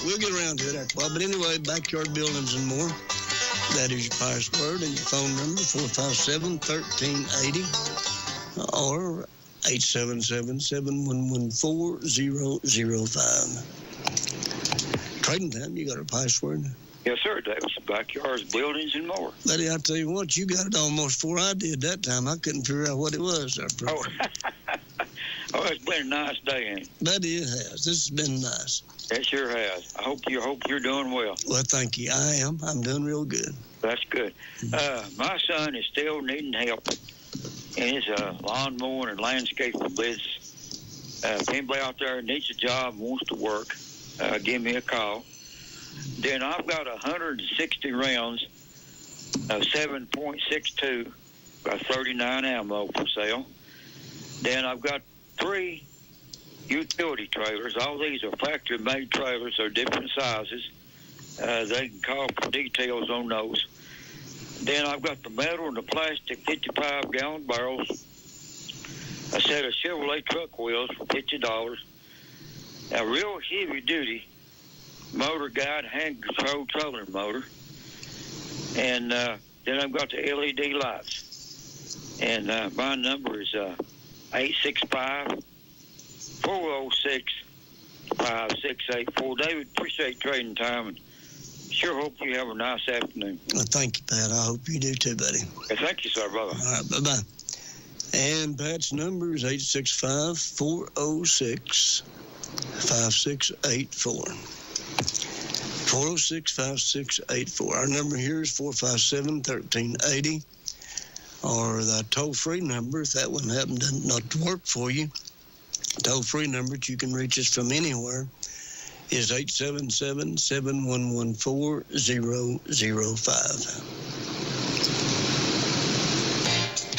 We'll get around to it after a while. But anyway, Backyard Buildings and More. That is your password and your phone number, 457-1380 or 877-711-4005. Trading Time, you got a password? Yes, sir, Davis. Backyards, Buildings, and More. Buddy, I tell you what, you got it almost before I did that time. I couldn't figure out what it was. Oh, it's been a nice day, ain't it? Buddy, it has. This has been nice. It sure has. I hope you're doing well. Well, thank you. I am. I'm doing real good. That's good. My son is still needing help in his lawn mowing and landscaping business. If anybody out there needs a job, wants to work, give me a call. Then I've got 160 rounds of 7.62 by 39 ammo for sale. Then I've got 3 utility trailers. All these are factory-made trailers. They're different sizes. They can call for details on those. Then I've got the metal and the plastic 55-gallon barrels, a set of Chevrolet truck wheels for $50, a real heavy-duty motor guide hand-controlled trolling motor, and then I've got the LED lights. And my number is 865-406-5684. David, appreciate Trading Time, and sure hope you have a nice afternoon. Well, thank you, Pat. I hope you do too, buddy. Thank you, sir. Bye-bye. All right, bye-bye. And Pat's number is 865-406-5684. 406-5684. Our number here is 457-1380. Or the toll-free number, if that one happened not to work for you, toll-free number that you can reach us from anywhere is 877-711-4005.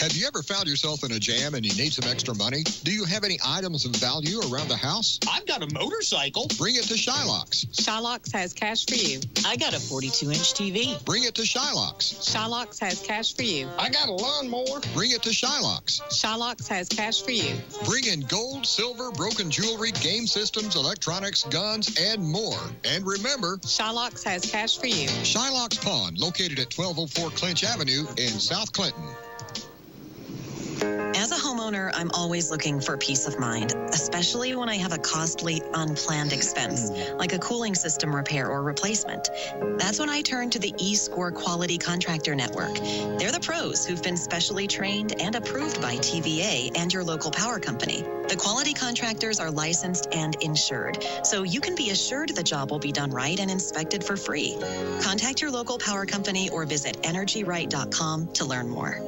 Have you ever found yourself in a jam and you need some extra money? Do you have any items of value around the house? I've got a motorcycle. Bring it to Shylocks. Shylocks has cash for you. I got a 42-inch TV. Bring it to Shylocks. Shylocks has cash for you. I got a lawnmower. Bring it to Shylocks. Shylocks has cash for you. Bring in gold, silver, broken jewelry, game systems, electronics, guns, and more. And remember, Shylocks has cash for you. Shylocks Pawn, located at 1204 Clinch Avenue in South Clinton. As a homeowner, I'm always looking for peace of mind, especially when I have a costly, unplanned expense, like a cooling system repair or replacement. That's when I turn to the eScore Quality Contractor Network. They're the pros who've been specially trained and approved by TVA and your local power company. The quality contractors are licensed and insured, so you can be assured the job will be done right and inspected for free. Contact your local power company or visit energyright.com to learn more.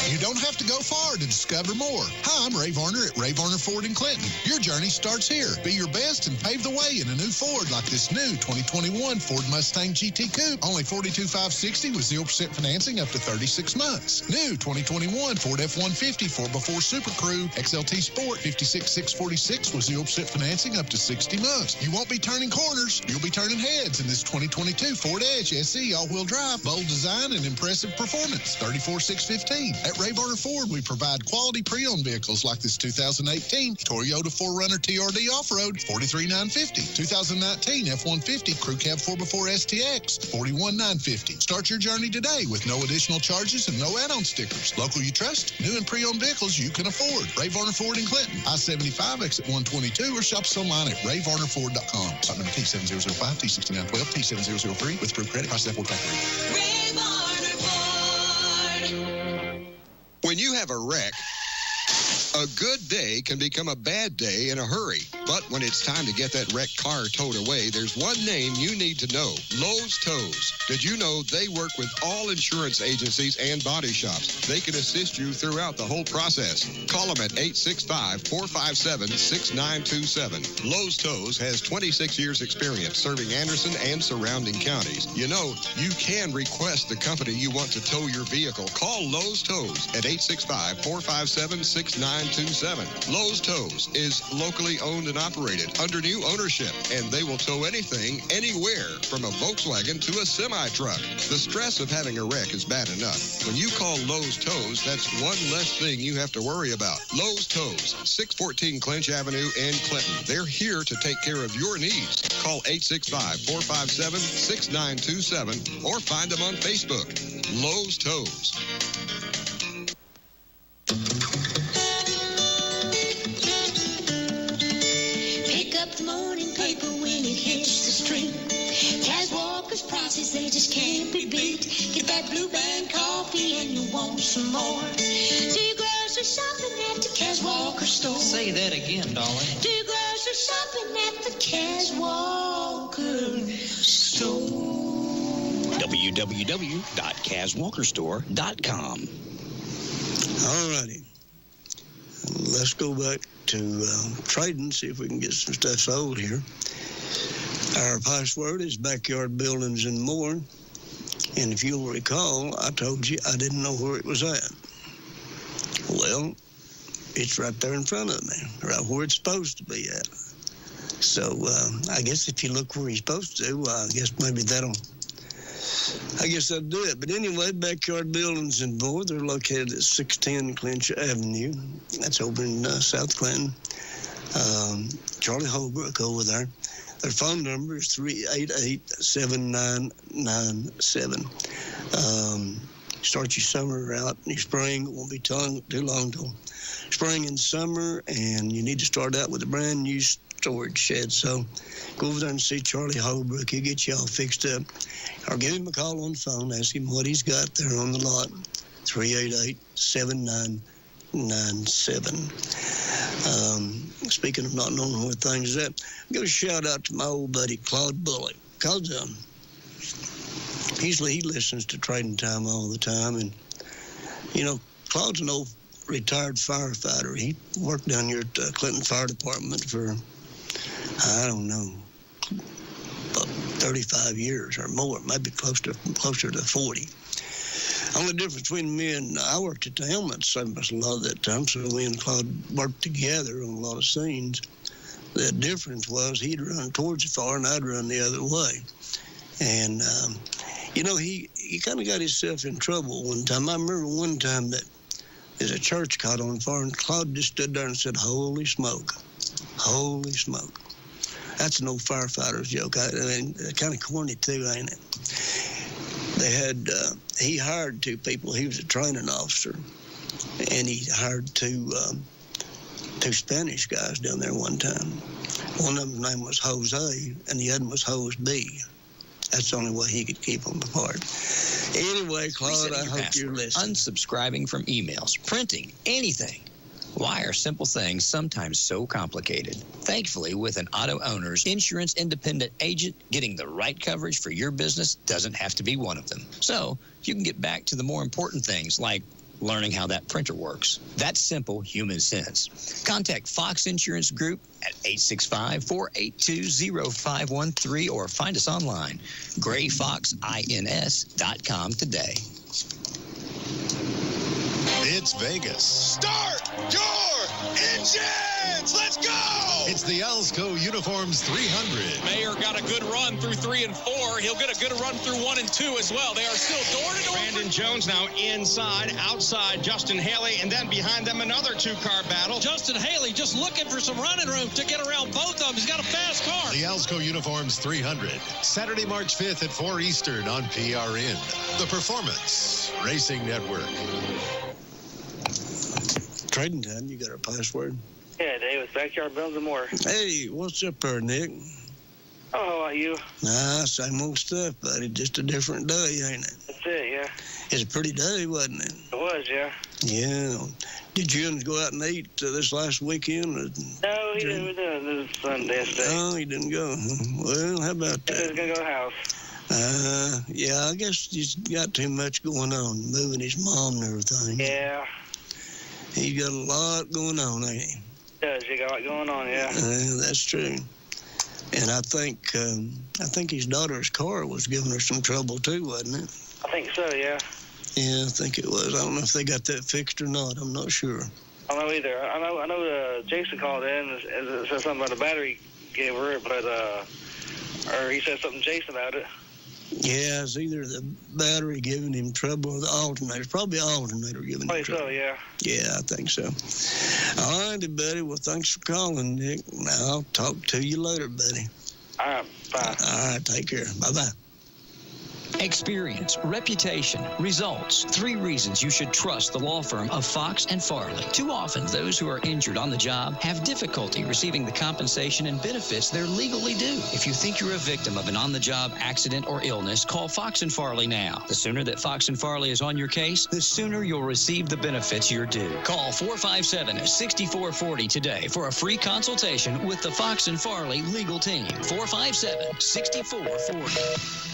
You don't have to go far to discover more. Hi, I'm Ray Varner at Ray Varner Ford in Clinton. Your journey starts here. Be your best and pave the way in a new Ford like this new 2021 Ford Mustang GT Coupe. Only $42,560 with 0% financing up to 36 months. New 2021 Ford F-150 4x4 Super Crew XLT Sport $56,646 with 0% financing up to 60 months. You won't be turning corners. You'll be turning heads in this 2022 Ford Edge SE all-wheel drive. Bold design and impressive performance. $34,615. At Ray Varner Ford, we provide quality pre-owned vehicles like this 2018 Toyota 4Runner TRD Off-Road, $43,950. 2019 F-150 Crew Cab 4x4 STX, $41,950. Start your journey today with no additional charges and no add-on stickers. Local you trust, new and pre-owned vehicles you can afford. Ray Varner Ford in Clinton, I-75, exit 122, or shop us online at rayvarnerford.com. Stock number T7005, T6912, T7003 with approved credit. Price at Ford Factory. Ray Varner Ford. When you have a wreck, a good day can become a bad day in a hurry. But when it's time to get that wrecked car towed away, there's one name you need to know, Lowe's Tows. Did you know they work with all insurance agencies and body shops? They can assist you throughout the whole process. Call them at 865-457-6927. Lowe's Tows has 26 years experience serving Anderson and surrounding counties. You know, you can request the company you want to tow your vehicle. Call Lowe's Tows at 865-457-6927. Lowe's Tows is locally owned and operated under new ownership, and they will tow anything, anywhere, from a Volkswagen to a semi-truck. The stress of having a wreck is bad enough. When you call Lowe's Tows, that's one less thing you have to worry about. Lowe's Tows, 614 Clinch Avenue in Clinton. They're here to take care of your needs. Call 865-457-6927 or find them on Facebook. Lowe's Tows. Pick up the morning paper when it hits the street. Kaz Walker's prices, they just can't be beat. Get that Blue Band coffee and you want some more. Do you grocery shopping at the Kaz Walker store? Say that again, darling. Do you grocery shopping at the Kaz Walker store? www.KazWalkerStore.com. All righty. Let's go back to trading, see if we can get some stuff sold here. Our password is Backyard Buildings and More. And if you'll recall, I told you I didn't know where it was at. Well, it's right there in front of me, right where it's supposed to be at. So I guess if you look where you're supposed to, I guess that'll do it. But anyway, Backyard Buildings and More, they're located at 610 Clinch Avenue. That's over in South Clinton. Charlie Holbrook over there. Their phone number is 388-7997. Start your summer out and your spring. It won't be too long till spring and summer, and you need to start out with a brand new storage shed. So go over there and see Charlie Holbrook. He'll get you all fixed up. Or give him a call on the phone. Ask him what he's got there on the lot. 388-7997. Speaking of not knowing where things are at, I'm going to shout out to my old buddy Claude Bullock. Because he listens to Trading Time all the time. And, you know, Claude's an old retired firefighter. He worked down here at the Clinton Fire Department for, I don't know, about 35 years or more, maybe closer to 40. Only difference between me and I worked at the helmet service a lot of that time, so me and Claude worked together on a lot of scenes. The difference was he'd run towards the fire and I'd run the other way. And, you know, he kind of got himself in trouble one time. I remember one time that there's a church caught on fire, and Claude just stood there and said, "Holy smoke, holy smoke." That's an old firefighter's joke. I mean, kind of corny too, ain't it? They had, he hired two people. He was a training officer, and he hired two Spanish guys down there one time. One of them's name was Jose, and the other was Jose B. That's the only way he could keep them apart. Anyway, Claude, I hope you're listening. Unsubscribing from emails, printing, anything. Why are simple things sometimes so complicated? Thankfully, with an auto owner's insurance independent agent, getting the right coverage for your business doesn't have to be one of them. So you can get back to the more important things like learning how that printer works. That's simple human sense. Contact Fox Insurance Group at 865-482-0513 or find us online, grayfoxins.com today. It's Vegas. Start your engines! Let's go! It's the Alsco Uniforms 300. Mayer got a good run through 3 and 4. He'll get a good run through 1 and 2 as well. They are still door to door. Brandon Jones now inside, outside Justin Haley, and then behind them another two-car battle. Justin Haley just looking for some running room to get around both of them. He's got a fast car. The Alsco Uniforms 300. Saturday, March 5th at 4 Eastern on PRN. The Performance Racing Network. Trading Time, you got our password? Yeah, Dave, Backyard Buildings and More. Hey, what's up there, Nick? Oh, how are you? Nah, same old stuff, buddy. Just a different day, ain't it? That's it, yeah. It's a pretty day, wasn't it? It was, yeah. Yeah. Did you go out and eat this last weekend? No, he didn't. This Sunday. Oh, he didn't go. Well, how about that? He was going to go to the house. Yeah, I guess he's got too much going on, moving his mom and everything. Yeah. He's got a lot going on, ain't he? Does he got a lot going on? Yeah. That's true. And I think his daughter's car was giving her some trouble too, wasn't it? I think so. Yeah. Yeah, I think it was. I don't know if they got that fixed or not. I'm not sure. I don't know either. I know. Jason called in and said something about the battery gave her, but or he said something to Jason about it. Yeah, it's either the battery giving him trouble or the alternator. Probably the alternator giving him trouble. So, yeah. Yeah, I think so. All righty, buddy. Well, thanks for calling, Nick. I'll talk to you later, buddy. All right, bye. All right, take care. Bye-bye. Experience, reputation, results. 3 reasons you should trust the law firm of Fox and Farley. Too often, those who are injured on the job have difficulty receiving the compensation and benefits they're legally due. If you think you're a victim of an on-the-job accident or illness, call Fox and Farley now. The sooner that Fox and Farley is on your case, the sooner you'll receive the benefits you're due. Call 457-6440 today for a free consultation with the Fox and Farley legal team. 457-6440.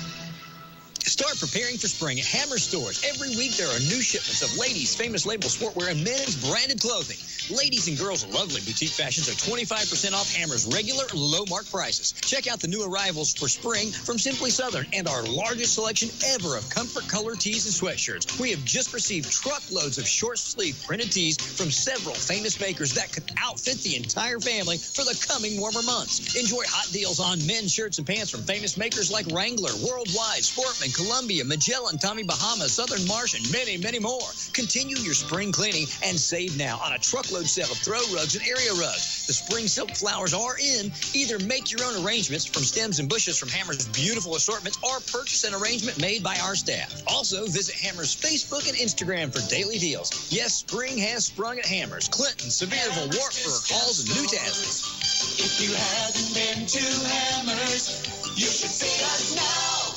Start preparing for spring at Hammer Stores. Every week there are new shipments of ladies' famous label sportwear and men's branded clothing. Ladies and girls' lovely boutique fashions are 25% off Hammer's regular low-mark prices. Check out the new arrivals for spring from Simply Southern and our largest selection ever of comfort color tees and sweatshirts. We have just received truckloads of short-sleeve printed tees from several famous makers that could outfit the entire family for the coming warmer months. Enjoy hot deals on men's shirts and pants from famous makers like Wrangler, Worldwide, Sportman, Columbia, Magellan, Tommy Bahama, Southern Marsh, and many, many more. Continue your spring cleaning and save now on a truckload sale of throw rugs and area rugs. The spring silk flowers are in. Either make your own arrangements from stems and bushes from Hammer's beautiful assortments or purchase an arrangement made by our staff. Also, visit Hammer's Facebook and Instagram for daily deals. Yes, spring has sprung at Hammer's. Clinton, Sevierville, Wartburg, Halls, and New Tasman. If you haven't been to Hammers, you should see us now.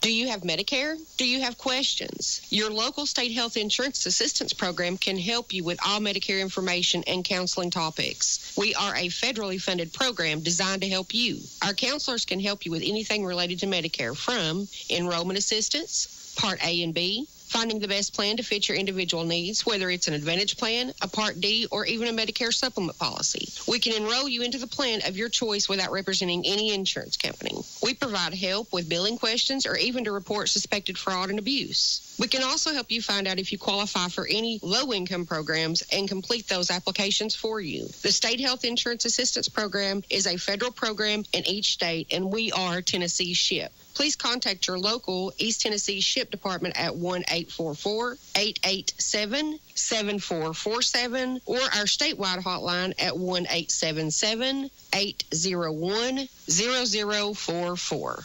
Do you have Medicare? Do you have questions? Your local state health insurance assistance program can help you with all Medicare information and counseling topics. We are a federally funded program designed to help you. Our counselors can help you with anything related to Medicare, from enrollment assistance, Part A and B, finding the best plan to fit your individual needs, whether it's an Advantage plan, a Part D, or even a Medicare supplement policy. We can enroll you into the plan of your choice without representing any insurance company. We provide help with billing questions or even to report suspected fraud and abuse. We can also help you find out if you qualify for any low-income programs and complete those applications for you. The State Health Insurance Assistance Program is a federal program in each state, and we are Tennessee SHIP. Please contact your local East Tennessee SHIP department at 1-844-887-7447 or our statewide hotline at 1-877-801-0044.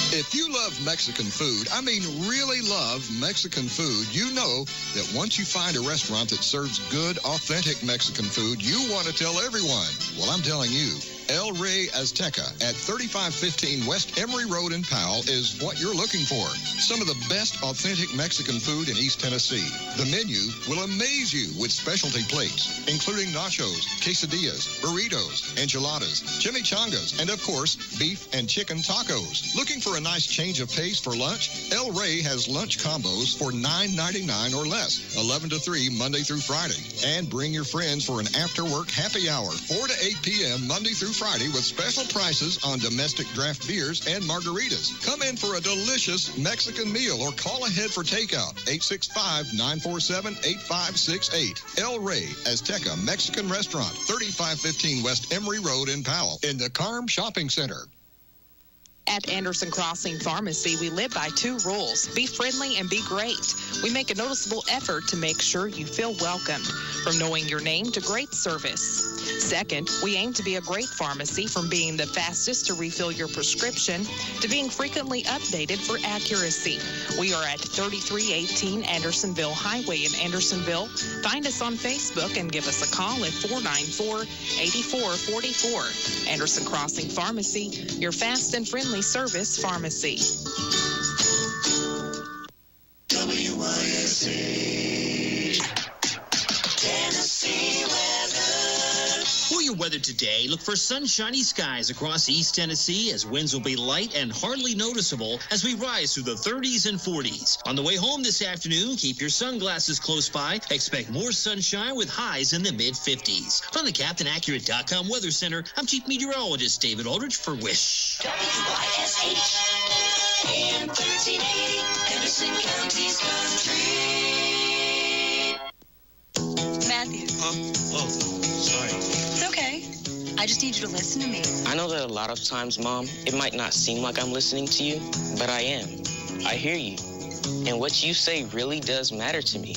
If you love Mexican food, I mean really love Mexican food, you know that once you find a restaurant that serves good, authentic Mexican food, you want to tell everyone. Well, I'm telling you, El Rey Azteca at 3515 West Emory Road in Powell is what you're looking for. Some of the best authentic Mexican food in East Tennessee. The menu will amaze you with specialty plates, including nachos, quesadillas, burritos, enchiladas, chimichangas, and of course, beef and chicken tacos. Looking for a nice change of pace for lunch? El Rey has lunch combos for $9.99 or less, 11 to 3 Monday through Friday. And bring your friends for an after-work happy hour, 4 to 8 p.m. Monday through Friday with special prices on domestic draft beers and margaritas. Come in for a delicious Mexican meal or call ahead for takeout, 865-947-8568. El Rey Azteca Mexican Restaurant, 3515 West Emory Road in Powell, in the Carm Shopping Center. At Anderson Crossing Pharmacy, we live by 2 rules: be friendly and be great. We make a noticeable effort to make sure you feel welcomed, from knowing your name to great service. Second, we aim to be a great pharmacy, from being the fastest to refill your prescription to being frequently updated for accuracy. We are at 3318 Andersonville Highway in Andersonville. Find us on Facebook and give us a call at 494-8444. Anderson Crossing Pharmacy, your fast and friendly service pharmacy. WYSH Tennessee weather. For your weather today, look for sunshiny skies across East Tennessee as winds will be light and hardly noticeable as we rise through the 30s and 40s. On the way home this afternoon, keep your sunglasses close by. Expect more sunshine with highs in the mid-50s. From the CaptainAccurate.com Weather Center, I'm Chief Meteorologist David Aldridge for WYSH. WYSH AM 1380, Henderson County's country. Matthew. Oh, sorry. It's okay. I just need you to listen to me. I know that a lot of times, Mom, it might not seem like I'm listening to you, but I am. I hear you. And what you say really does matter to me.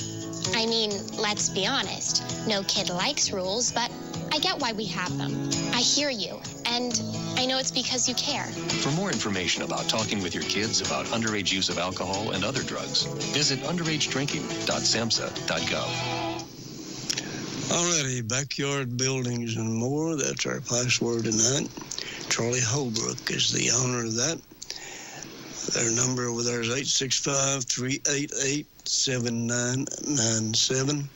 I mean, let's be honest. No kid likes rules, but I get why we have them. I hear you, and I know it's because you care. For more information about talking with your kids about underage use of alcohol and other drugs, visit underagedrinking.samhsa.gov. Alrighty, backyard buildings and more. That's our password tonight. Charlie Holbrook is the owner of that. Their number over there is 865-388-7997.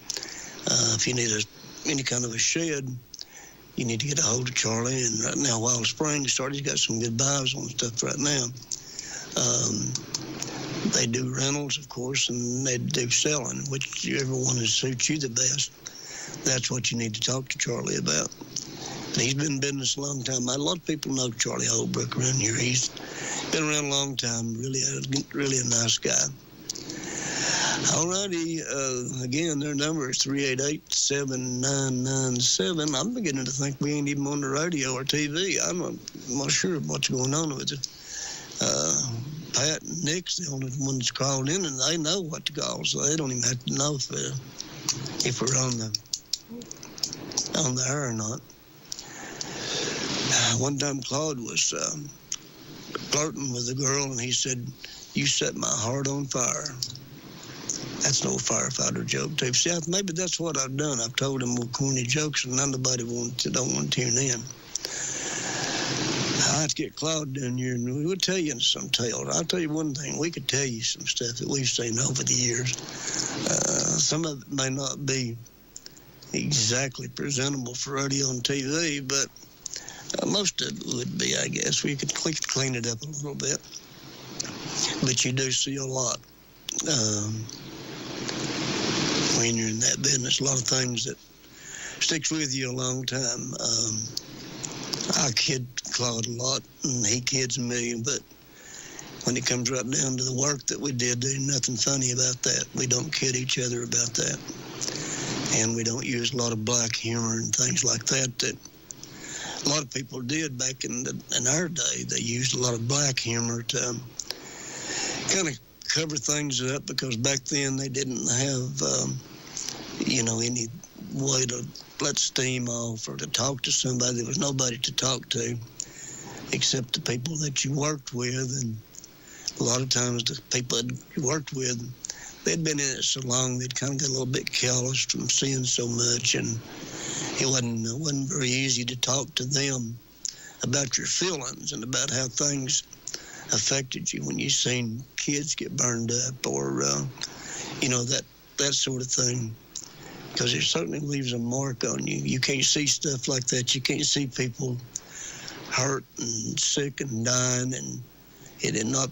If you need any kind of a shed, you need to get a hold of Charlie. And right now, Wild Springs started, he's got some good buys on stuff right now. They do rentals, of course, and they do selling, whichever one suits you the best. That's what you need to talk to Charlie about. He's been in business a long time. A lot of people know Charlie Holbrook around here. He's been around a long time. Really a nice guy. All righty. Again, their number is 388-7997. I'm beginning to think we ain't even on the radio or TV. I'm not sure what's going on with it. Pat and Nick's the only one that's called in, and they know what to call, so they don't even have to know if we're on the air or not. One time Claude was flirting with a girl, and he said, "You set my heart on fire." That's no firefighter joke, too. See, maybe that's what I've done. I've told him more corny jokes, and nobody don't want to tune in. I have to get Claude down here, and we'll tell you some tales. I'll tell you one thing. We could tell you some stuff that we've seen over the years. Some of it may not be exactly presentable for radio and TV, but most of it would be, I guess. We could clean it up a little bit. But you do see a lot. When you're in that business, a lot of things that sticks with you a long time. I kid Claude a lot, and he kids me, but when it comes right down to the work that we did, there's nothing funny about that. We don't kid each other about that. And we don't use a lot of black humor and things like that a lot of people did back in our day. They used a lot of black humor to kind of cover things up, because back then they didn't have, any way to let steam off or to talk to somebody. There was nobody to talk to except the people that you worked with. And a lot of times the people that you worked with, they'd been in it so long, they'd kind of got a little bit callous from seeing so much, and it wasn't very easy to talk to them about your feelings and about how things affected you when you seen kids get burned up or, that sort of thing, because it certainly leaves a mark on you. You can't see stuff like that. You can't see people hurt and sick and dying, and it did not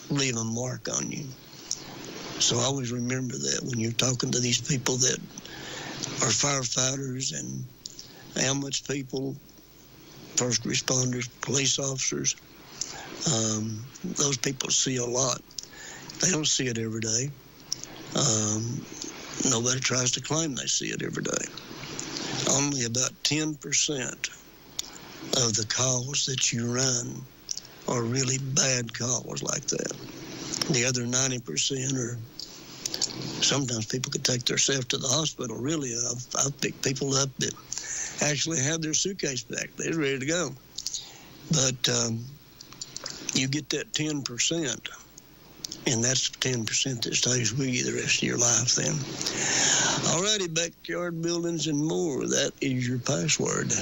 leave a mark on you. So I always remember that when you're talking to these people that are firefighters and ambulance people, first responders, police officers. Those people see a lot. They don't see it every day. Nobody tries to claim they see it every day. Only about 10% of the calls that you run are really bad calls like that. The other 90% are, sometimes people could take themselves to the hospital. Really, I've picked people up that actually have their suitcase back. They're ready to go. But you get that 10%, and that's the 10% that stays with you the rest of your life then. All righty, backyard buildings and more. That is your password.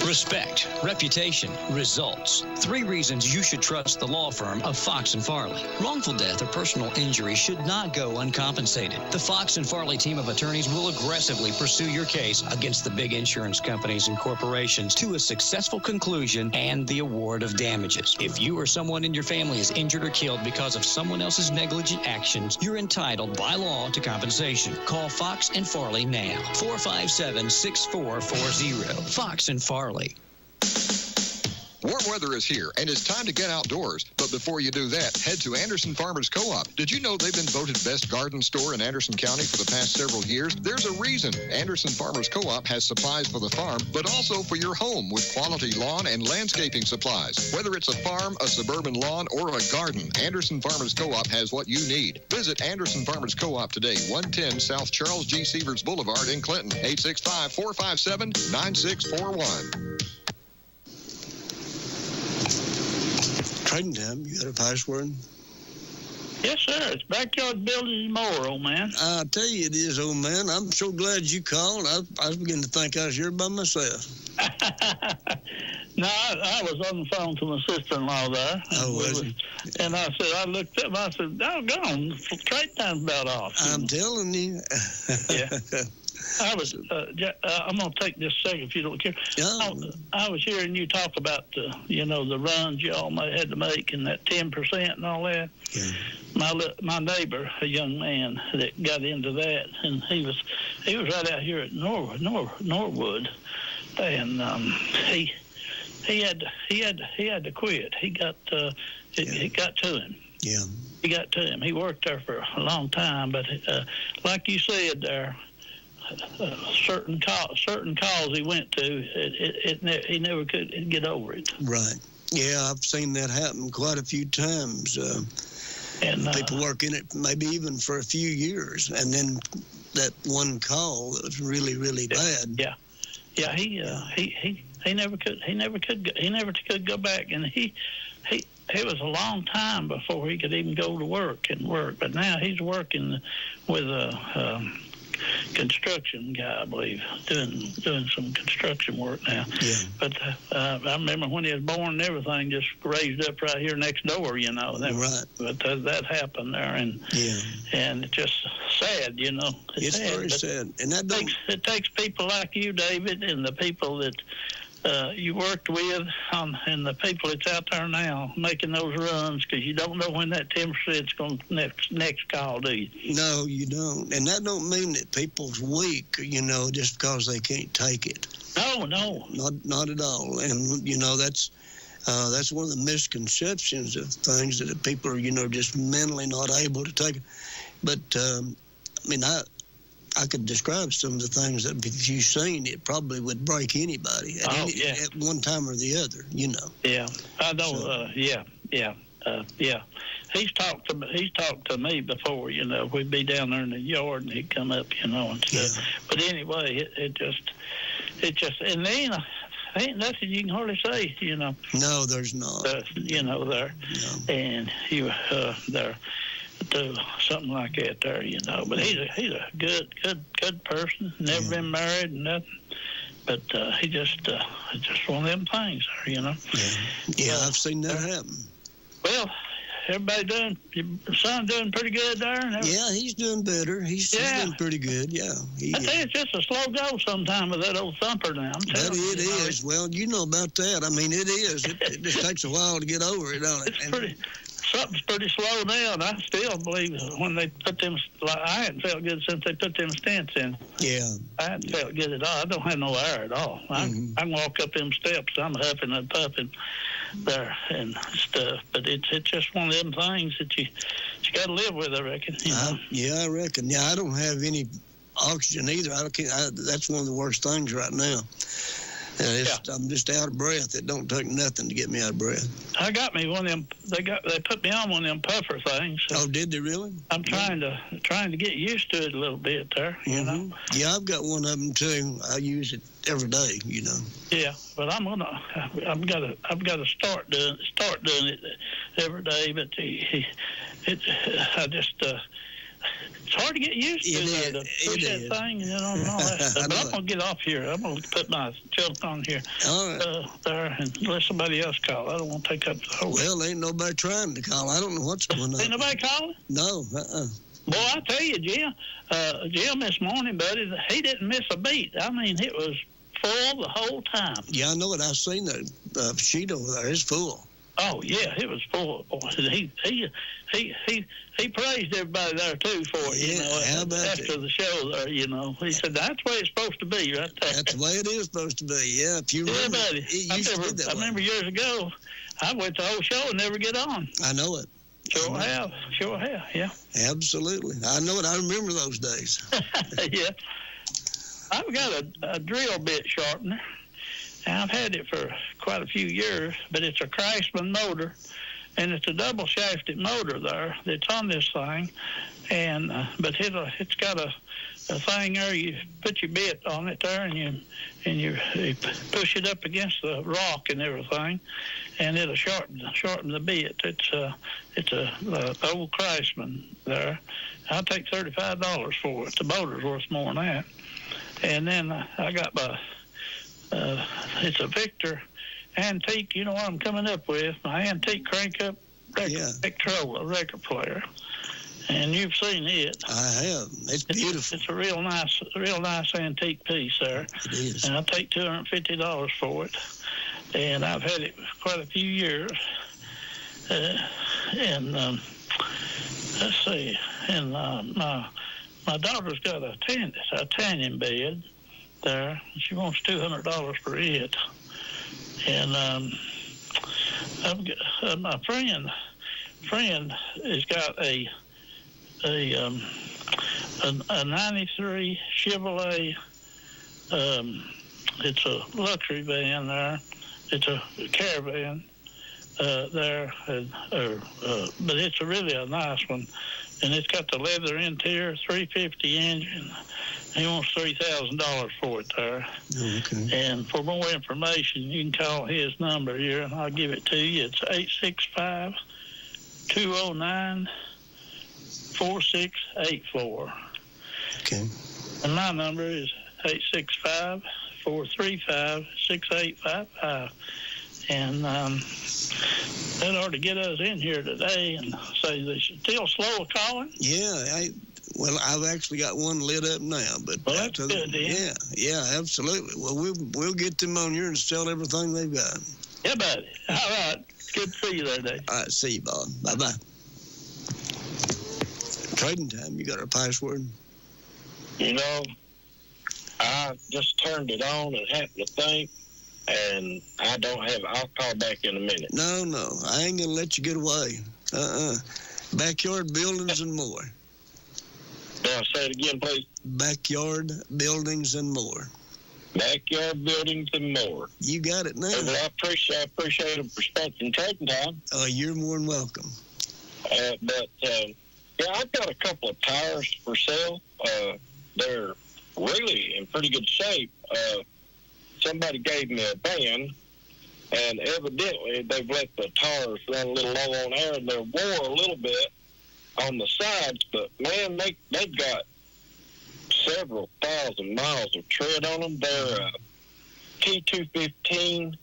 Respect, reputation, results. 3 reasons you should trust the law firm of Fox & Farley. Wrongful death or personal injury should not go uncompensated. The Fox & Farley team of attorneys will aggressively pursue your case against the big insurance companies and corporations to a successful conclusion and the award of damages. If you or someone in your family is injured or killed because of someone else's negligent actions, you're entitled by law to compensation. Call Fox & Farley now. 457-6440. Fox & Farley. Warm weather is here, and it's time to get outdoors. But before you do that, head to Anderson Farmers Co-op. Did you know they've been voted best garden store in Anderson County for the past several years? There's a reason. Anderson Farmers Co-op has supplies for the farm, but also for your home with quality lawn and landscaping supplies. Whether it's a farm, a suburban lawn, or a garden, Anderson Farmers Co-op has what you need. Visit Anderson Farmers Co-op today, 110 South Charles G. Sievers Boulevard in Clinton, 865-457-9641. Trading time, you got a password? Yes, sir. It's Backyard Builders and More, old man. I tell you it is, old man. I'm so glad you called. I was beginning to think I was here by myself. No, I was on the phone to my sister-in-law there. Oh, was you? And I said, I looked up, I said, doggone, trade time's about off. I'm telling you. Yeah. I'm going to take this second if you don't care. I was hearing you talk about, the runs you all had to make and that 10% and all that. Yeah. My neighbor, a young man that got into that, and he was right out here at Norwood, and he had to quit. He got it got to him. Yeah. He got to him. He worked there for a long time, but like you said there. Certain calls he went to, he never could get over it. Right. Yeah, I've seen that happen quite a few times. And people work in it maybe even for a few years, and then that one call that was really, really bad. Yeah. Yeah. He never could go back, and it was a long time before he could even go to work. But now he's working with a construction guy, I believe, doing some construction work now. Yeah. But I remember when he was born and everything just raised up right here next door, Right. But that happened there, and it's just sad, It's sad, very sad. And it takes people like you, David, and the people that you worked with, and the people that's out there now making those runs, because you don't know when that 10% is going to next call, do you? No, you don't. And that don't mean that people's weak, just because they can't take it. No. Not at all. And, that's one of the misconceptions of things that people are, just mentally not able to take it. But, I could describe some of the things that if you've seen, it probably would break anybody at one time or the other, Yeah, I know. So. Yeah. He's talked to me before. We'd be down there in the yard and he'd come up, and stuff. Yeah. But anyway, it just, and then ain't nothing you can hardly say, No, there's not. There, No. And you there. Do something like that there, But he's a good person. Never been married and nothing. But he just it's just one of them things there, Yeah, I've seen that happen. Well, everybody your son doing pretty good there? Yeah, he's doing better. He's doing pretty good, yeah. I think it's just a slow go sometime with that old thumper now. But it is. Well, you know about that. I mean, it is. It just takes a while to get over it, don't it? Something's pretty slow down. I still believe when they put them, I hadn't felt good since they put them stents in. Yeah. I hadn't felt good at all. I don't have no air at all. I can walk up them steps. I'm huffing and puffing there and stuff. But it's just one of them things that you got to live with, I reckon. Yeah, I reckon. Yeah, I don't have any oxygen either. That's one of the worst things right now. I'm just out of breath. It don't take nothing to get me out of breath. I got me one of them. They put me on one of them puffer things. So oh, did they really? I'm trying to get used to it a little bit there. You know. Yeah, I've got one of them too. I use it every day. Yeah, but I've got to start doing it every day. But it's hard to get used to to push that thing and all that. But I'm going to get off here. I'm going to put my telephone here there and let somebody else call. I don't want to take up the whole... Well, ain't nobody trying to call. I don't know what's going on. Ain't nobody calling? No, Boy, I tell you, Jim this morning, buddy, he didn't miss a beat. I mean, it was full the whole time. Yeah, I know it. I've seen that sheet over there. It's full. Oh yeah, it was full. He praised everybody there too for it. Yeah, you know, how about after the show there, you know, he said that's the way it's supposed to be, right there. That's the way it is supposed to be. Yeah, if you remember, buddy. it used to be that way. I remember years ago, I went the whole show and never get on. I know it. Sure have, yeah. Absolutely, I know it. I remember those days. Yeah, I've got a drill bit sharpener. I've had it for quite a few years, but it's a Craftsman motor, and it's a double-shafted motor there that's on this thing, and but it's got a thing there. You put your bit on it there, and you push it up against the rock and everything, and it'll sharpen the bit. It's a old Craftsman there. I'll take $35 for it. The motor's worth more than that. And then I got my. It's a Victor antique, you know what I'm coming up with, my antique crank-up Victrola record player. And you've seen it. I have. It's beautiful. It's a real nice antique piece there. It is. And I'll take $250 for it. And I've had it quite a few years. Let's see. And my daughter's got a tanning bed there. She wants $200 for it. And I've got, my friend has got a 93 Chevrolet. It's a luxury van there. It's a caravan there, but it's really a nice one. And it's got the leather interior, 350 engine. He wants $3,000 for it there. Okay. And for more information, you can call his number here, and I'll give it to you. It's 865-209-4684. Okay. And my number is 865-435-6855. And that ought to get us in here today and say they should still slow calling. Yeah, I've actually got one lit up now, but that's good, Dan. Yeah, absolutely. Well, we'll get them on here and sell everything they've got. Yeah, buddy. All right. Good to see you there, Dave. All right, see you, Bob. Bye-bye. Trading time. You got our password? You know, I just turned it on and happened to think, and I don't have it. I'll call back in a minute. No, I ain't going to let you get away. Backyard buildings and more. Now, say it again, please. Backyard buildings and more. Backyard buildings and more. You got it now. Well, I appreciate them for spending trading time. Oh, you're more than welcome. I've got a couple of tires for sale. They're really in pretty good shape. Somebody gave me a van, and evidently they've let the tires run a little low on air, and they're wore a little bit on the sides, but man, they've got several thousand miles of tread on them. They're T215,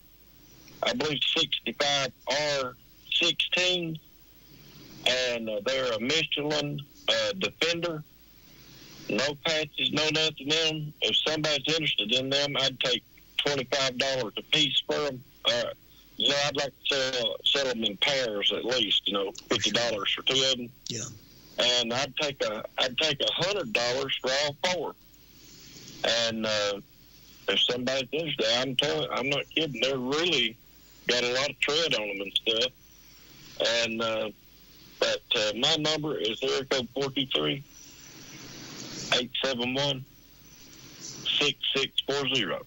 I believe 65R16, and they're a Michelin Defender. No patches, no nothing in them. If somebody's interested in them, I'd take $25 a piece for them. I'd like to sell them in pairs at least, $50 for two of them. Yeah. And I'd take $100 for all four. And if somebody's interested, I'm not kidding. They're really got a lot of tread on them and stuff. And but my number is area code 423-871-6640.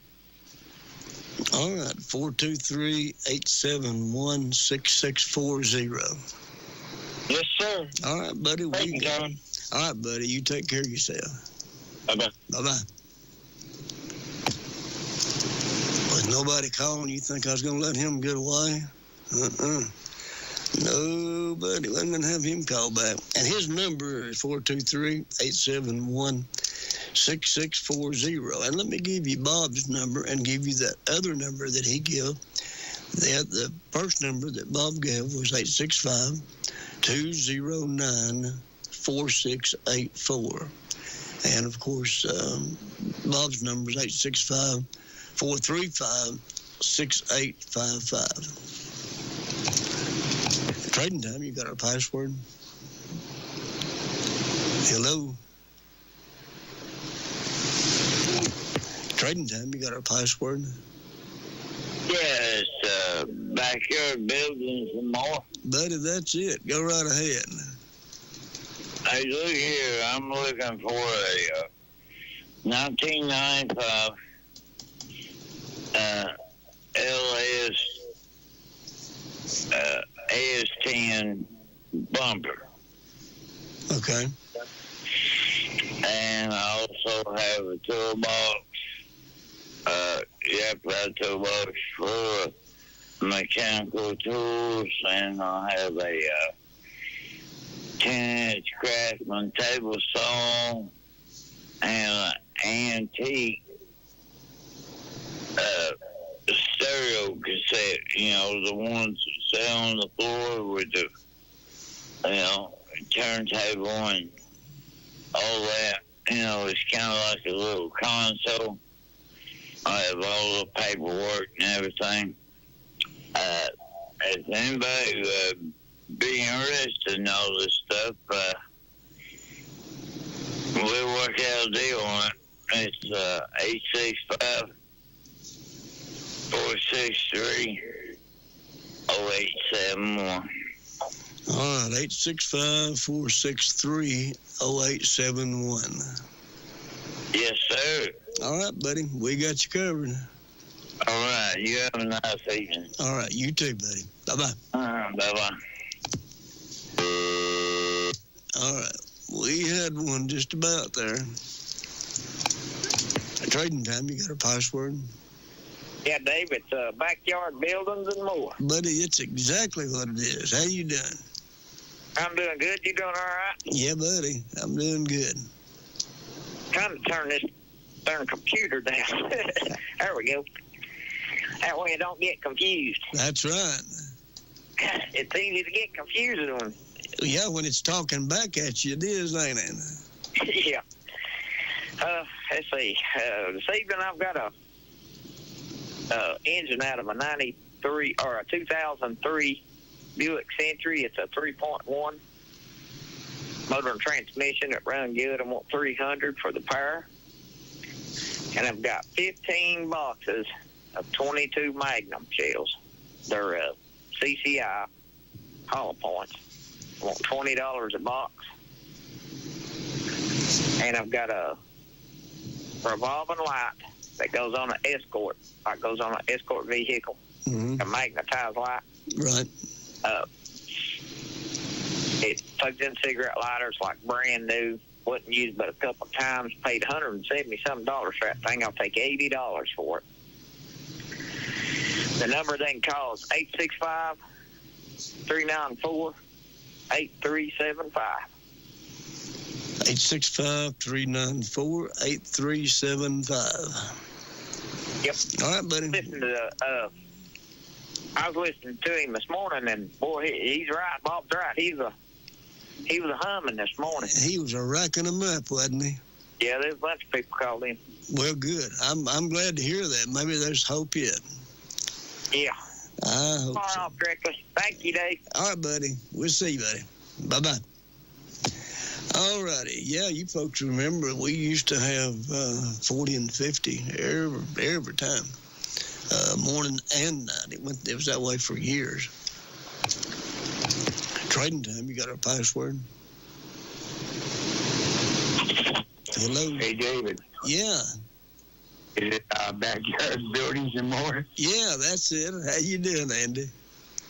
All right, 423-871-6640. Yes, sir. All right, buddy. All right, buddy. You take care of yourself. Bye-bye. Bye-bye. With nobody calling, you think I was going to let him get away? Nobody. I'm going to have him call back. And his number is 423-871-6640. And let me give you Bob's number and give you that other number that he gave. The first number that Bob gave was 865-209-4684. And, of course, Bob's number is 865-435-6855. Trading Time, you got our password? Hello? Trading Time, you got our password? Yeah, it's backyard buildings and more. Buddy, that's it. Go right ahead. Hey, look here. I'm looking for a 1995 LS AS10 bumper. Okay. And I also have a toolbox. You have to have a toolbox for mechanical tools, and I have a 10-inch Craftsman table saw and an antique stereo cassette, the ones that sit on the floor with the, turntable and all that. It's kind of like a little console. I have all the paperwork and everything. If anybody be interested in all this stuff, we'll work out a deal on it. It's 865-463-0871. All right, 865-463-0871. Yes, sir. All right, buddy. We got you covered. All right. You have a nice evening. All right. You too, buddy. Bye-bye. Bye-bye. All right. We had one just about there. Trading Time, you got a password? Yeah, Dave, it's backyard buildings and more. Buddy, it's exactly what it is. How you doing? I'm doing good. You doing all right? Yeah, buddy. I'm doing good. Trying to turn this darn computer down. There we go. That way you don't get confused. That's right. It's easy to get confused when... Yeah, when it's talking back at you, it is, ain't it? Yeah. Let's see. This evening I've got a engine out of a 2003 Buick Century. It's a 3.1 motor and transmission that run good. I want 300 for the power. And I've got 15 boxes of 22 Magnum shells. They're CCI hollow points. I want $20 a box. And I've got a revolving light that goes on an escort, like goes on an escort vehicle, a magnetized light. Right. It plugs in cigarette lighters like brand new. Wasn't used but a couple of times. Paid $170-something for that thing. I'll take $80 for it. The number they can call is 865-394-8375. 865-394-8375. Yep. All right, buddy. Listen to I was listening to him this morning, and boy, he's right. Bob's right. He was a humming this morning. He was racking them up, wasn't he? Yeah, there's a bunch of people called in. Well, good. I'm glad to hear that. Maybe there's hope yet. Yeah. I hope Far so. off directly. Thank you, Dave. All right, buddy. We'll see you, buddy. Bye-bye. All righty. Yeah, you folks remember we used to have 40 and 50 every time, morning and night. It was that way for years. Trading Time, you got our password? Hello? Hey, David. Yeah. Is it backyard buildings and more? Yeah, that's it. How you doing, Andy?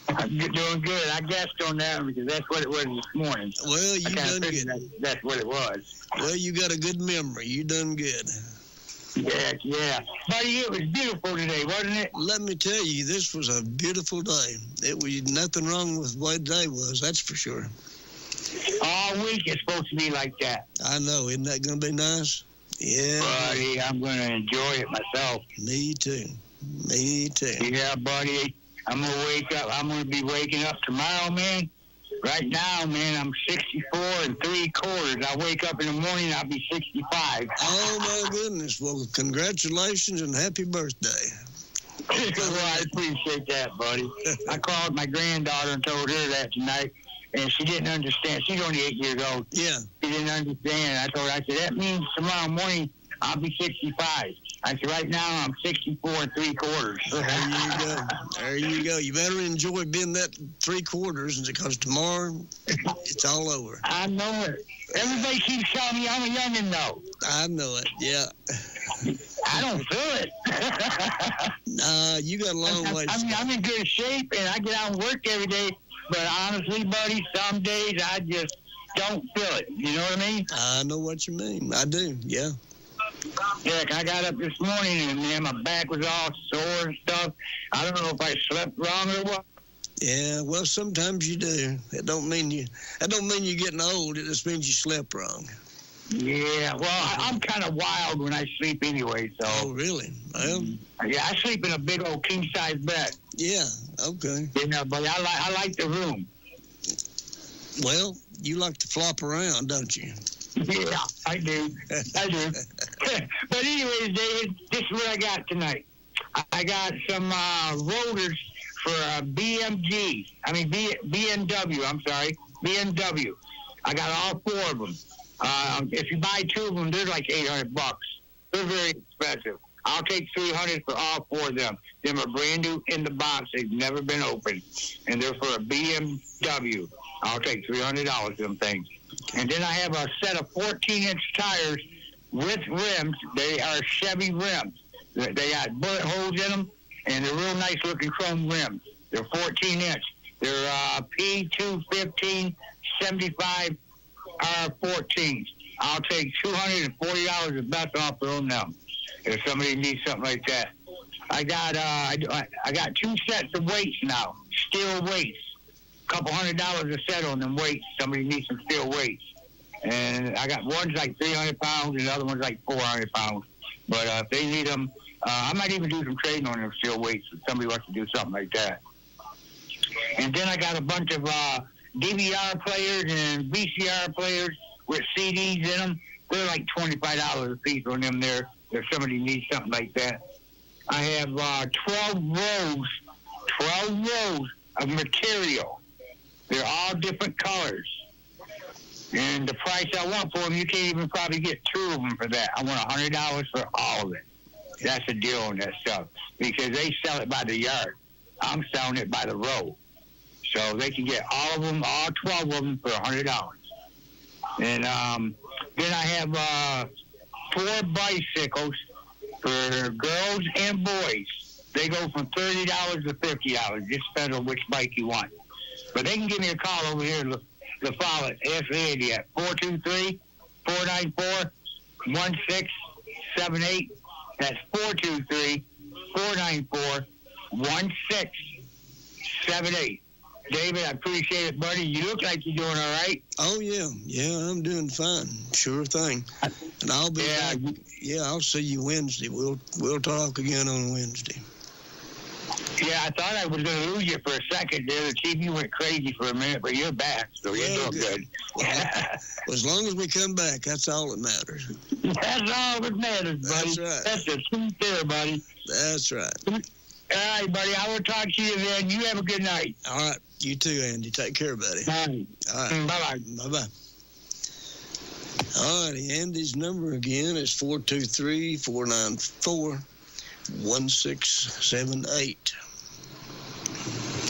I'm doing good. I guessed on that one because that's what it was this morning. Well, you done good. That's what it was. Well, you got a good memory. You done good. Yeah. Buddy, it was beautiful today, wasn't it? Let me tell you, this was a beautiful day. It was nothing wrong with the way the day was, that's for sure. All week is supposed to be like that. I know. Isn't that going to be nice? Yeah. Buddy, I'm going to enjoy it myself. Me too. Yeah, buddy. I'm going to wake up. I'm going to be waking up tomorrow, man. Right now, man, I'm 64 3/4. I wake up in the morning, I'll be 65. Oh, my goodness. Well, congratulations and happy birthday. Well, I appreciate that, buddy. I called my granddaughter and told her that tonight, and she didn't understand. She's only 8 years old. Yeah. She didn't understand. I told her, I said, that means tomorrow morning I'll be 65. I said, right now I'm 64 3/4. There you go. There you go. You better enjoy being that 3/4 because tomorrow it's all over. I know it. Everybody keeps telling me I'm a youngin' though. I know it. Yeah. I don't feel it. Nah, you got a long way. I mean, I'm in good shape and I get out and work every day. But honestly, buddy, some days I just don't feel it. You know what I mean? I know what you mean. I do. Yeah. Yeah, I got up this morning and man, my back was all sore and stuff. I don't know if I slept wrong or what. Yeah, well, sometimes you do. That don't mean you're getting old. It just means you slept wrong. Yeah, well, I'm kind of wild when I sleep anyway, so. Oh, really? Well, yeah, I sleep in a big old king-size bed. Yeah, okay. You know, but I like the room. Well, you like to flop around, don't you? Yeah, I do. I do. But anyways, David, this is what I got tonight. I got some rotors for BMW. I'm sorry, BMW. I got all 4 of them. If you buy 2 of them, they're like $800. They're very expensive. I'll take $300 for all 4 of them. Them are brand new in the box. They've never been opened. And they're for a BMW. I'll take $300 for them things. And then I have a set of 14-inch tires with rims. They are Chevy rims. They got bullet holes in them, and they're real nice-looking chrome rims. They're 14-inch. They're P215 75 R14s. I'll take $240 of best offer on them if somebody needs something like that. I got 2 sets of weights now, steel weights. $200 a set on them weights. Somebody needs some steel weights. And I got one's like 300 pounds and the other one's like 400 pounds. But if they need them, I might even do some trading on them steel weights if somebody wants to do something like that. And then I got a bunch of DVR players and VCR players with CDs in them. They're like $25 a piece on them there if somebody needs something like that. I have 12 rows of material. They're all different colors. And the price I want for them, you can't even probably get 2 of them for that. I want $100 for all of it. That's the deal on that stuff. Because they sell it by the yard. I'm selling it by the row. So they can get all of them, all 12 of them for $100. And then I have 4 bicycles for girls and boys. They go from $30 to $50. Just depends on which bike you want. But they can give me a call over here to follow it. Ask Andy at 423-494-1678. That's 423-494-1678. David, I appreciate it, buddy. You look like you're doing all right. Oh, yeah. Yeah, I'm doing fine. Sure thing. And I'll be back. Yeah, I'll see you Wednesday. We'll talk again on Wednesday. Yeah, I thought I was going to lose you for a second there. The TV went crazy for a minute, but you're back, so you're doing good. Well, as long as we come back, that's all that matters. That's all that matters, buddy. That's right. That's the truth there, buddy. That's right. All right, buddy. I will talk to you then. You have a good night. All right. You too, Andy. Take care, buddy. All right. Bye-bye. Bye-bye. All righty. Andy's number again is 423-494-1678.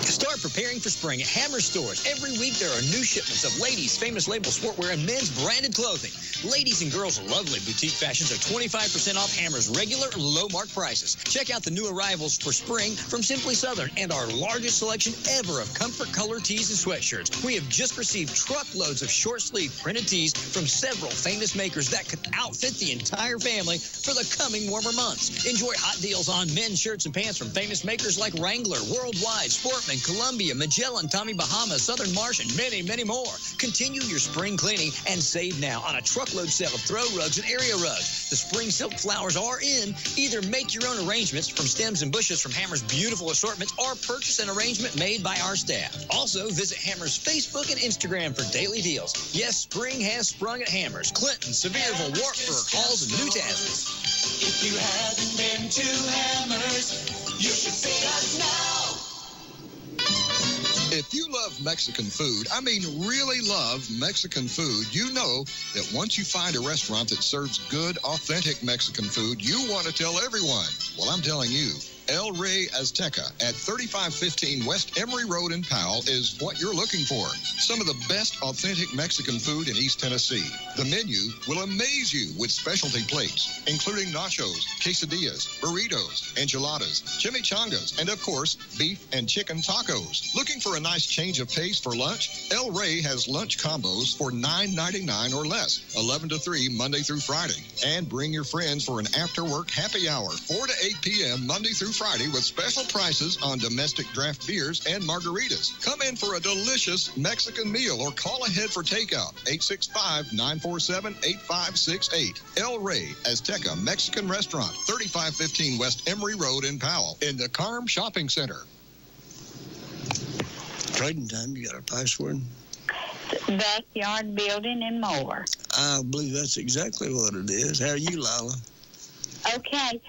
Start preparing for spring at Hammer Stores. Every week there are new shipments of ladies' famous label sportwear and men's branded clothing. Ladies and girls' lovely boutique fashions are 25% off Hammer's regular low-mark prices. Check out the new arrivals for spring from Simply Southern and our largest selection ever of comfort color tees and sweatshirts. We have just received truckloads of short-sleeve printed tees from several famous makers that could outfit the entire family for the coming warmer months. Enjoy hot deals on men's shirts and pants from famous makers like Wrangler, Worldwide, Sportman, Columbia, Magellan, Tommy Bahama, Southern Marsh, and many, many more. Continue your spring cleaning and save now on a truckload sale of throw rugs and area rugs. The spring silk flowers are in. Either make your own arrangements from stems and bushes from Hammer's beautiful assortments or purchase an arrangement made by our staff. Also, visit Hammer's Facebook and Instagram for daily deals. Yes, spring has sprung at Hammer's. Clinton, Sevierville, Wartburg, Halls, and Newcastle. If you haven't been to Hammer's, You should see us now. If you love Mexican food, I mean really love Mexican food, you know that once you find a restaurant that serves good, authentic Mexican food, you want to tell everyone. Well, I'm telling you, El Rey Azteca at 3515 West Emory Road in Powell is what you're looking for. Some of the best authentic Mexican food in East Tennessee. The menu will amaze you with specialty plates, including nachos, quesadillas, burritos, enchiladas, chimichangas, and of course, beef and chicken tacos. Looking for a nice change of pace for lunch? El Rey has lunch combos for $9.99 or less, 11 to 3 Monday through Friday. And bring your friends for an after-work happy hour, 4 to 8 p.m. Monday through Friday with special prices on domestic draft beers and margaritas. Come in for a delicious Mexican meal or call ahead for takeout. 865-947-8568. El Rey Azteca Mexican Restaurant, 3515 West Emory Road in Powell, in the Carm Shopping Center. Trading time, you got our password? Backyard building and more. I believe that's exactly what it is. How are you, Lila? Okay.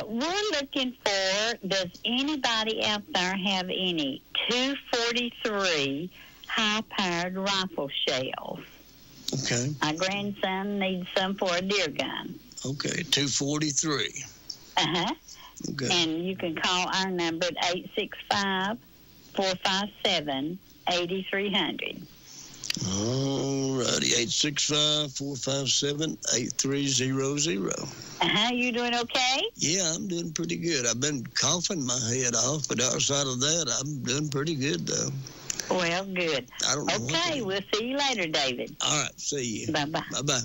We're looking for, does anybody out there have any 243 high-powered rifle shells? Okay. My grandson needs some for a deer gun. Okay, 243. Uh-huh. Okay. And you can call our number at 865-457-8300. All righty, 865-457-8300. Uh-huh, you doing okay? Yeah, I'm doing pretty good. I've been coughing my head off, but outside of that, I'm doing pretty good, though. Well, good. I don't know. Okay, we'll see you later, David. All right, see you. Bye-bye. Bye-bye.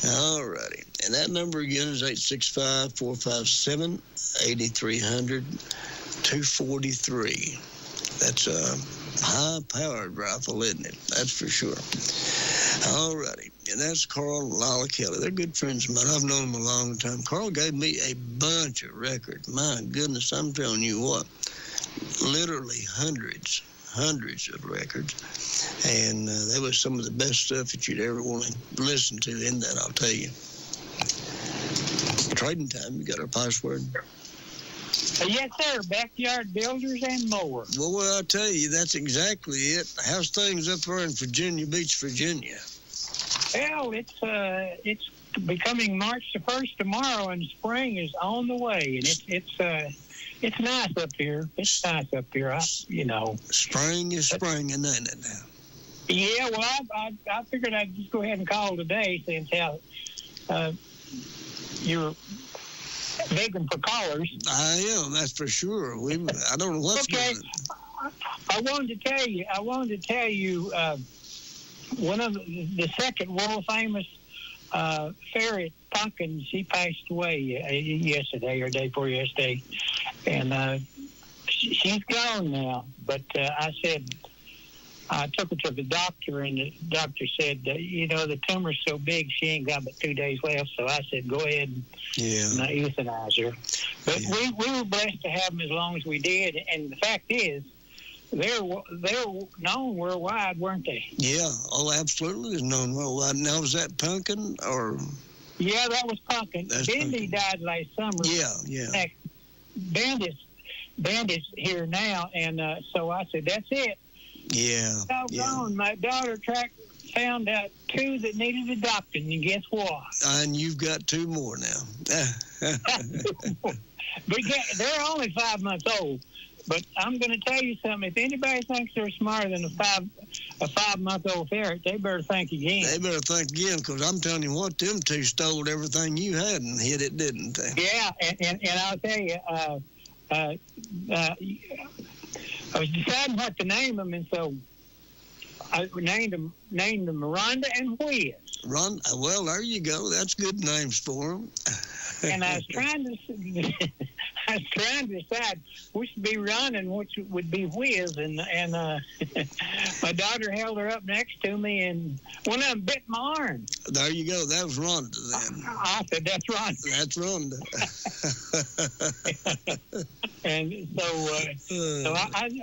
All righty. And that number again is 865-457-8300, 243. That's a high-powered rifle, isn't it? That's for sure. All righty. And that's Carl and Lila Kelly. They're good friends of mine. I've known them a long time. Carl gave me a bunch of records. My goodness, I'm telling you what. Literally hundreds of records. And that was some of the best stuff that you'd ever want to listen to in that, I'll tell you. Trading time, you got our password? Yes, sir. Backyard builders and more. Well, I'll tell you, that's exactly it. How's things up there in Virginia Beach, Virginia? Well, it's becoming March the 1st tomorrow, and spring is on the way, and it's nice up here. It's nice up here, you know. Spring is spring, isn't it now? Yeah, well, I figured I'd just go ahead and call today since how you're begging for callers. I am, that's for sure. I don't know what's going on. I wanted to tell you one of the second world famous ferret Pumpkin, she passed away yesterday or day before yesterday, and she's gone now. But I took her to the doctor, and the doctor said, the tumor's so big, she ain't got but 2 days left. So I said, go ahead and euthanize her. But we were blessed to have them as long as we did. And the fact is, they're known worldwide, weren't they? Yeah. Oh, absolutely. It's known worldwide. Now, was that Pumpkin or? Yeah, that was Pumpkin. Bendy died last summer. Yeah. Bandit's here now, and so I said, that's it. Yeah. Doggone, my daughter found out 2 that needed a doctor, and guess what? And you've got 2 more now. They're only 5 months old, but I'm going to tell you something. If anybody thinks they're smarter than a 5-month-old ferret, they better think again. They better think again, because I'm telling you what, them 2 stole everything you had and hid it, didn't they? Yeah, and I'll tell you, I was deciding what to name them, and so I named them Rhonda and Whiz. Well, there you go. That's good names for them. And I was trying to decide which would be Rhonda and which would be Whiz, and my daughter held her up next to me, and one of them bit my arm. There you go. That was Rhonda then. I said, that's Rhonda. That's Rhonda. And so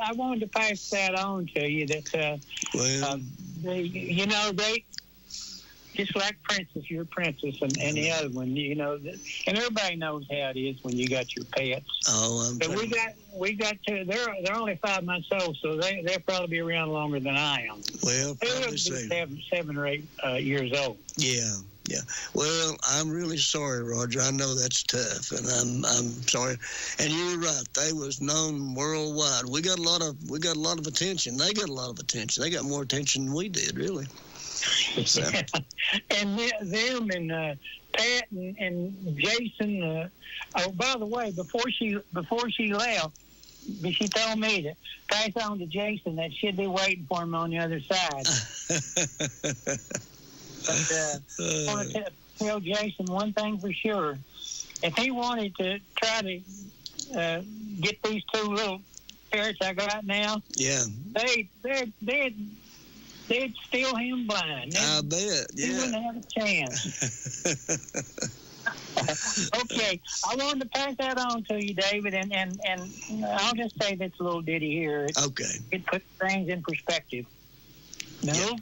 I wanted to pass that on to you that just like Princess, you're a princess, and the other one, you know, and everybody knows how it is when you got your pets. Oh, but we got two. They're only 5 months old, so they'll probably be around longer than I am. Well, They'll probably be so. seven or 8 years old. Yeah. Well, I'm really sorry, Roger. I know that's tough, and I'm sorry. And you're right. They was known worldwide. We got a lot of attention. They got a lot of attention. They got more attention than we did, really. So. And them and Pat and Jason. Oh, by the way, before she left, she told me to pass on to Jason that she'd be waiting for him on the other side. But I want to tell Jason one thing for sure. If he wanted to try to get these 2 little ferrets I got now, they'd steal him blind. I bet, yeah. He wouldn't have a chance. Okay, I wanted to pass that on to you, David, and I'll just say this little ditty here. Okay. It puts things in perspective. The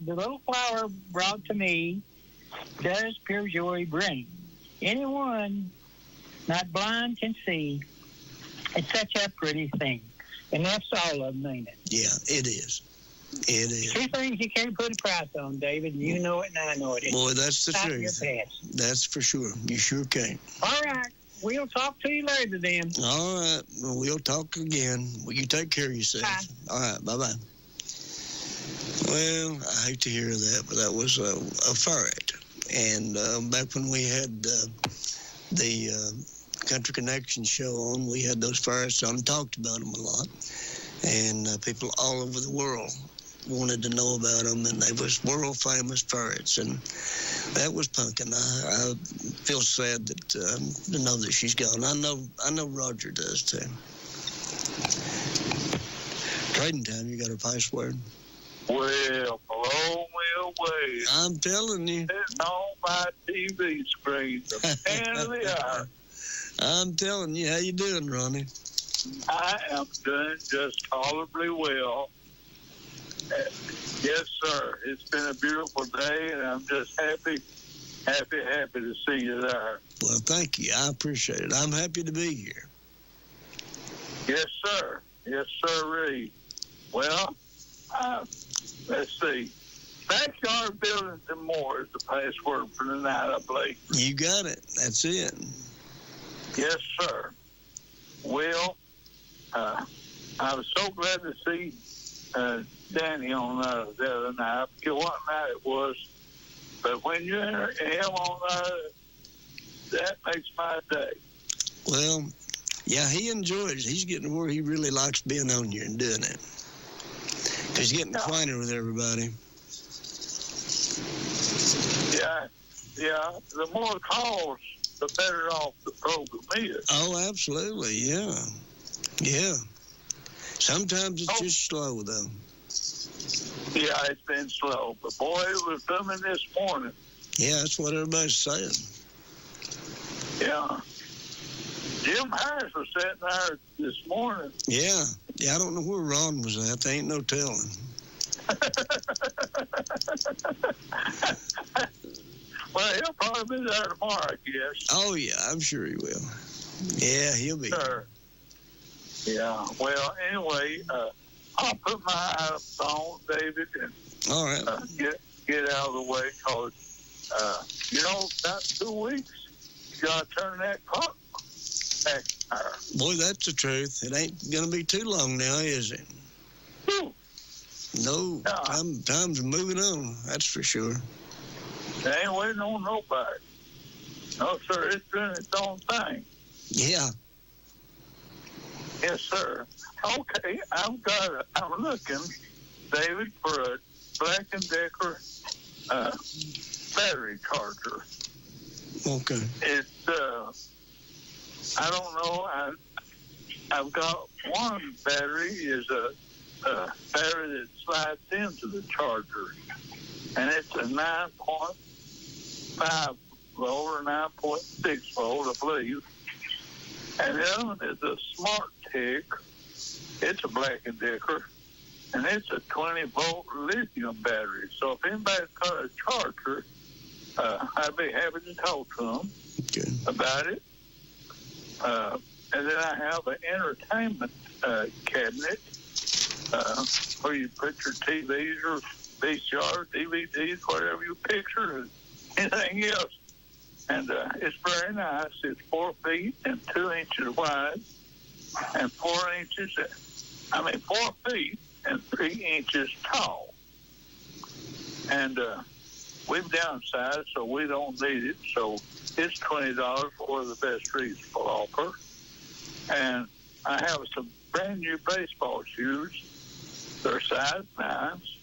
little flower brought to me does pure joy bring. Anyone not blind can see. It's such a pretty thing. And that's all of them, ain't it? Yeah, it is. It is. 2 things you can't put a price on, David, and you know it and I know it. Boy, that's the truth. That's for sure. You sure can. All right. We'll talk to you later then. All right. Well, we'll talk again. Well, you take care of yourself. Bye. All right. Bye-bye. Well, I hate to hear that, but that was a ferret. And back when we had the Country Connection show on, we had those ferrets on and talked about them a lot. And people all over the world wanted to know about them, and they was world-famous ferrets. And that was Pumpkin. I feel sad to know that she's gone. I know Roger does, too. Trading Time, you got a password? Well, blow me away. I'm telling you. It's on my TV screen. The pan of the hour. I'm telling you. How you doing, Ronnie? I am doing just tolerably well. Yes, sir. It's been a beautiful day, and I'm just happy to see you there. Well, thank you. I appreciate it. I'm happy to be here. Yes, sir. Yes, sirree. Well, let's see. Backyard buildings and more is the password for tonight, I believe. You got it. That's it. Yes, sir. Well, I was so glad to see Danny on the other night. I forget what night it was, but when you enter him on that makes my day. Well, yeah, he enjoys it. He's getting to where he really likes being on here and doing it. He's getting acquainted with everybody. Yeah. The more calls, the better off the program is. Oh, absolutely, yeah. Yeah. Sometimes it's just slow, though. Yeah, it's been slow. But, boy, it was coming this morning. Yeah, that's what everybody's saying. Yeah. Jim Harris was sitting there this morning. Yeah, I don't know where Ron was at. There ain't no telling. Well, he'll probably be there tomorrow, I guess. Oh, yeah, I'm sure he will. Yeah, he'll be. Sure. Yeah, well, anyway, I'll put my items on, David, and all right. Get out of the way, because, about 2 weeks, you got to turn that clock back there. Boy, that's the truth. It ain't going to be too long now, is it? Whew. No, time's moving on, that's for sure. They ain't waiting on nobody. No, sir, it's doing its own thing. Yeah. Yes, sir. Okay, I'm looking, David, for a Black & Decker battery charger. Okay. It's, I don't know, I've got one battery is a battery that slides into the charger, and it's a 9.5 volt or 9.6 volt, I believe. And the other one is a Smart Tech. It's a Black & Decker, and it's a 20-volt lithium battery. So if anybody's got a charger, I'd be happy to talk to them about it. And then I have an entertainment cabinet where you put your TVs or VCRs, DVDs, whatever you picture, and anything else. And it's very nice. It's 4 feet and 2 inches wide, and 4 feet and 3 inches tall. And we've downsized, so we don't need it. So it's $20 for the best reasonable offer. And I have some brand new baseball shoes. They're size 9s,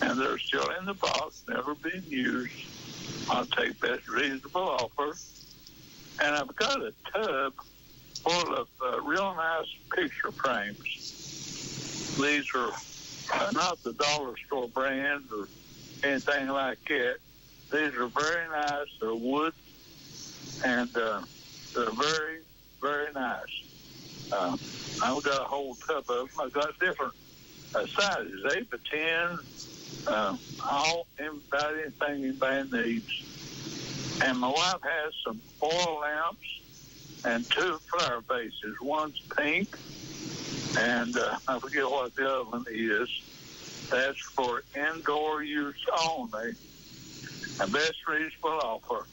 and they're still in the box, never been used. I'll take best reasonable offer. And I've got a tub full of real nice picture frames. These are not the dollar store brands or anything like that. These are very nice. They're wood, and they're very, very nice. I've got a whole tub of them. I've got different sizes, 8 by 10, all about anything anybody needs. And my wife has some oil lamps and 2 flower bases. One's pink, and I forget what the other one is. That's for indoor use only. A best reasonable offer.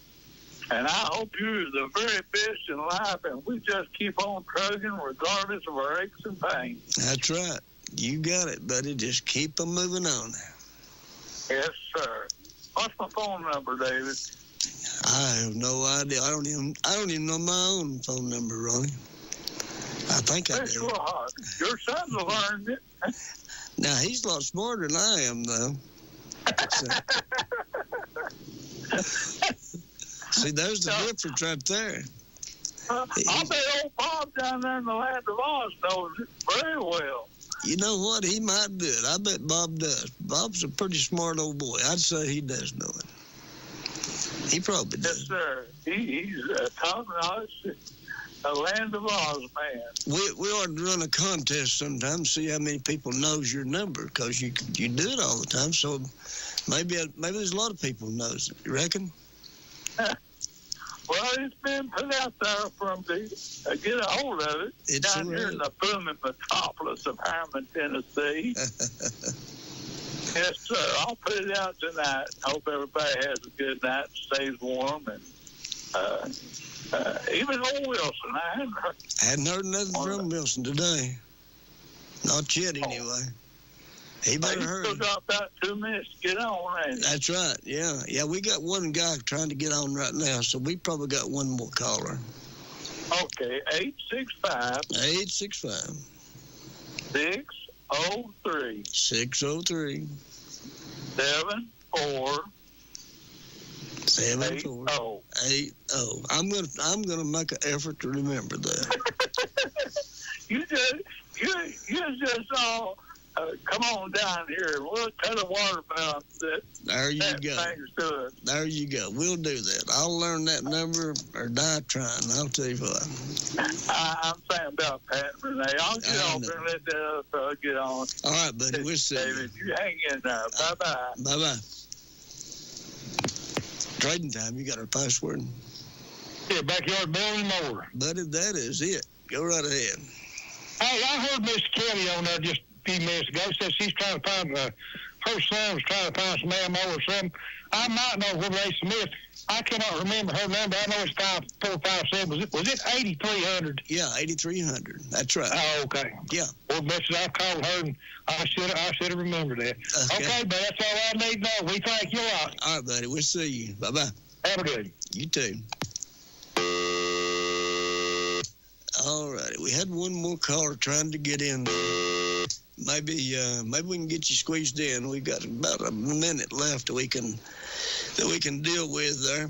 And I hope you're the very best in life, and we just keep on trugging regardless of our aches and pains. That's right. You got it, buddy. Just keep them moving on. Yes, sir. What's my phone number, David? I have no idea. I don't even know my own phone number, Ronnie. I think I do. Your son learned it. Now, he's a lot smarter than I am, though. See, there's the difference right there. I bet old Bob down there in the land of Oz knows it very well. You know what? He might do it. I bet Bob does. Bob's a pretty smart old boy. I'd say he does know it. He probably does. Yes, sir. He's top-notch, a land of Oz man. We ought to run a contest sometime, see how many people knows your number, because you do it all the time. So maybe there's a lot of people knows it. You reckon? Well, it's been put out there for them to get a hold of it. It's down here in the booming metropolis of Harriman, Tennessee. Yes, sir. I'll put it out tonight. Hope everybody has a good night, stays warm, and even old Wilson. I hadn't heard nothing from Wilson today. Not yet, anyway. He better hurry. Still got about 2 minutes to get on, ain't it? That's right, yeah. Yeah, we got one guy trying to get on right now, so we probably got one more caller. Okay, 865. 865. 603. 603. 74. 74. 80. I'm gonna make an effort to remember that. You just all come on down here and we'll cut a watermelon. There you go. There you go. We'll do that. I'll learn that number or die trying. I'll tell you what. I'm saying about Pat and Renee. I'll get off and let that other fellow get on. All right, buddy. We'll see. David, you hang in there. Bye-bye. Bye-bye. Trading time. You got our password? Yeah, backyard building mower. Buddy, that is it. Go right ahead. Hey, I heard Miss Kelly on there just a few minutes ago. Said she's trying to find her son was trying to find some ammo or something. I might know where Ray Smith. I cannot remember her number. I know it's 5457. Was it 8300? Yeah, 8300. That's right. Oh, okay. Yeah. Well, Mrs. I called her and I should have remembered that. Okay, but that's all I need to know. We thank you a lot. All right, buddy. We'll see you. Bye-bye. Have a good. You too. All righty. We had one more caller trying to get in. Maybe we can get you squeezed in. We've got about a minute left that we can deal with there.